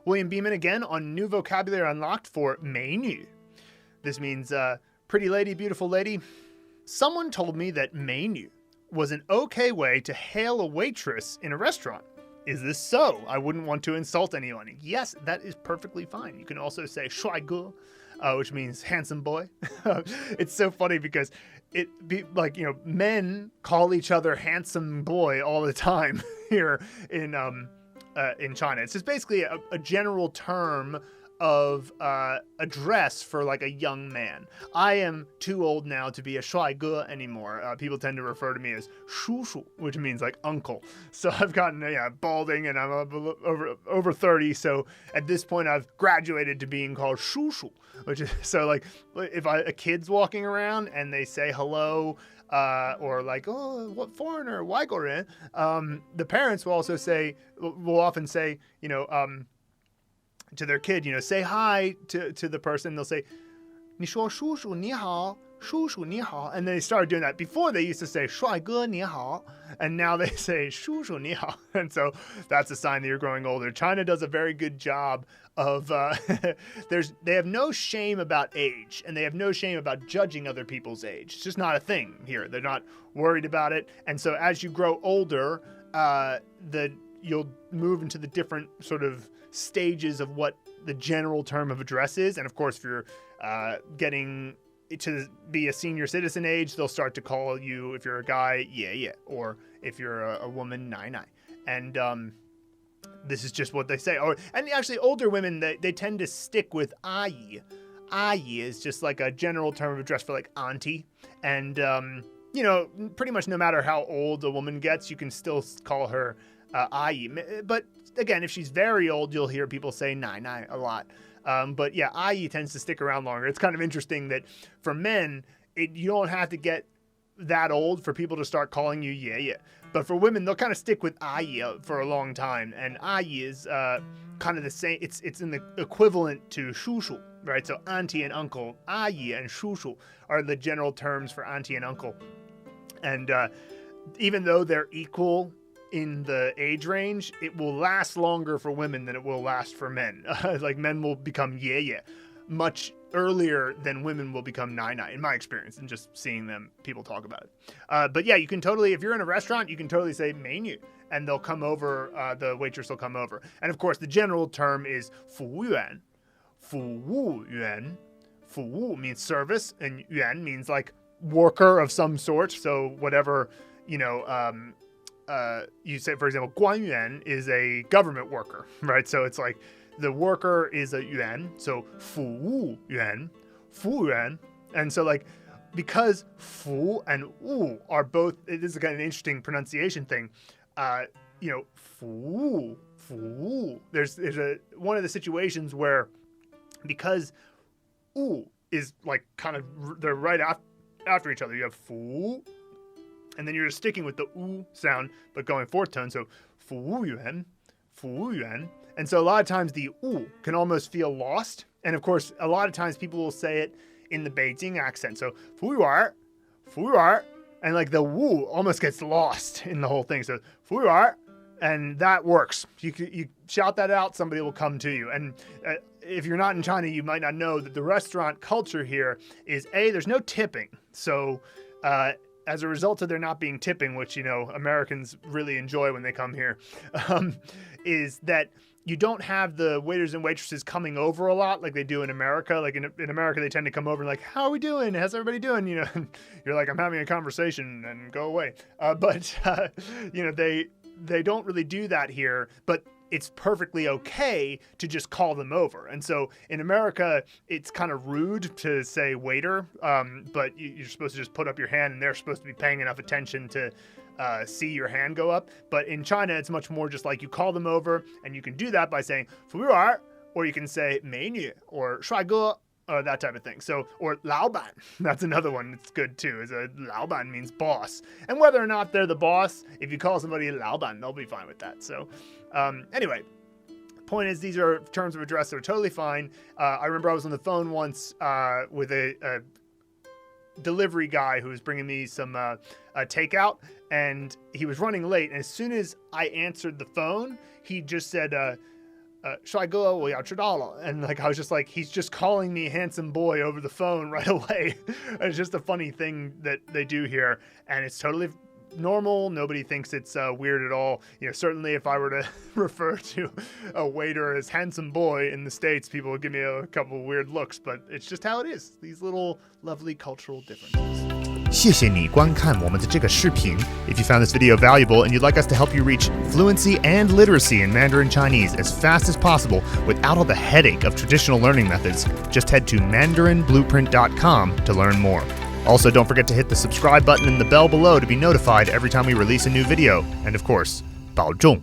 William Beeman again on New Vocabulary Unlocked for 美女. This means pretty lady, beautiful lady. Someone told me that 美女 was an okay way to hail a waitress in a restaurant. Is this so? I wouldn't want to insult anyone. Yes, that is perfectly fine. You can also say 帅哥, which means handsome boy. It's so funny because men call each other handsome boy all the time here in China. It's just basically a general term of address for like a young man. I am too old now to be a 帅哥 anymore. People tend to refer to me as 叔叔, which means like uncle. So I've gotten balding and I'm over 30. So at this point I've graduated to being called 叔叔, which is so like if a kid's walking around and they say hello, or like, oh, what foreigner, 外国人, the parents will often say, to their kid, say hi to the person. They'll say, 你说叔叔你好, 叔叔你好. And they started doing that. Before they used to say 帅哥你好, and now they say 叔叔你好. And so that's a sign that you're growing older. China does a very good job of, they have no shame about age, and they have no shame about judging other people's age. It's just not a thing here. They're not worried about it. And so as you grow older, you'll move into the different sort of stages of what the general term of address is. And of course, if you're getting to be a senior citizen age, they'll start to call you, if you're a guy, 爷爷, or if you're a woman, 奶奶. And this is just what they say. And actually, older women, they tend to stick with 阿姨. 阿姨 is just like a general term of address for like auntie. And, pretty much no matter how old a woman gets, you can still call her 阿姨. But again, if she's very old, you'll hear people say 奶奶 a lot. But yeah, 阿姨 tends to stick around longer. It's kind of interesting that for men, you don't have to get that old for people to start calling you 爷爷. But for women, they'll kind of stick with 阿姨 for a long time. And 阿姨 is kind of the same. It's in the equivalent to 叔叔, right? So auntie and uncle, 阿姨 and 叔叔 are the general terms for auntie and uncle. And even though they're equal in the age range, it will last longer for women than it will last for men. Like men will become 爷爷 much earlier than women will become 奶奶, in my experience, and just seeing people talk about it. But yeah, you can totally, if you're in a restaurant, you can totally say 美女, and they'll come over, the waitress will come over. And of course, the general term is 服务员. 服务员. 服务 means service, and 员 means like worker of some sort. So whatever, you say, for example, 官员 is a government worker, right? So it's like the worker is a yuan, so 服务员, 服务员. And so like, because 服 and 务 are both, it is kind of an interesting pronunciation thing. 服务. There's one of the situations where, because 务 is like kind of, they're right after each other. You have 服, and then you're just sticking with the u sound, but going fourth tone. So 服务员, 服务员. And so a lot of times the u can almost feel lost. And of course, a lot of times people will say it in the Beijing accent. So 服务员, 服务员. And like the wu almost gets lost in the whole thing. So 服务员, and that works. You shout that out, somebody will come to you. And if you're not in China, you might not know that the restaurant culture here is there's no tipping. So as a result of there not being tipping, which, Americans really enjoy when they come here, is that you don't have the waiters and waitresses coming over a lot like they do in America. Like in America, they tend to come over and like, how are we doing? How's everybody doing? You're like, I'm having a conversation, and go away. But they don't really do that here, but it's perfectly okay to just call them over. And so in America, it's kind of rude to say waiter, but you're supposed to just put up your hand, and they're supposed to be paying enough attention to see your hand go up. But in China, it's much more just like you call them over, and you can do that by saying 服务员, or you can say 美女 or 帅哥, that type of thing. So, or 老板, that's another one that's good too. Is 老板 means boss. And whether or not they're the boss, if you call somebody 老板, they'll be fine with that. So, anyway, point is, these are terms of address that are totally fine. I remember I was on the phone once with a delivery guy who was bringing me some takeout, and he was running late. And as soon as I answered the phone, he just said, shuàigē 我要吃到了. And like I was just like, he's just calling me handsome boy over the phone right away. It's just a funny thing that they do here, and it's totally normal. Nobody thinks it's weird at all. Certainly if I were to refer to a waiter as handsome boy in the States, people would give me a couple of weird looks, but it's just how it is. These little lovely cultural differences. 谢谢你观看我们的这个视频. If you found this video valuable and you'd like us to help you reach fluency and literacy in Mandarin Chinese as fast as possible without all the headache of traditional learning methods, just head to mandarinblueprint.com to learn more. Also, don't forget to hit the subscribe button and the bell below to be notified every time we release a new video. And of course, 保重